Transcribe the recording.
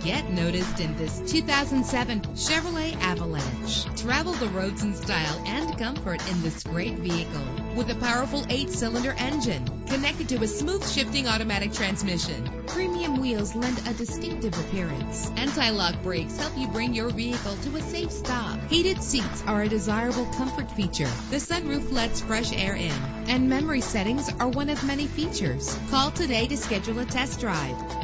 Get noticed in this 2007 Chevrolet Avalanche. Travel the roads in style and comfort in this great vehicle. With a powerful 8-cylinder engine connected to a smooth shifting automatic transmission. Premium wheels lend a distinctive appearance. Anti-lock brakes help you bring your vehicle to a safe stop. Heated seats are a desirable comfort feature. The sunroof lets fresh air in, and memory settings are one of many features. Call today to schedule a test drive.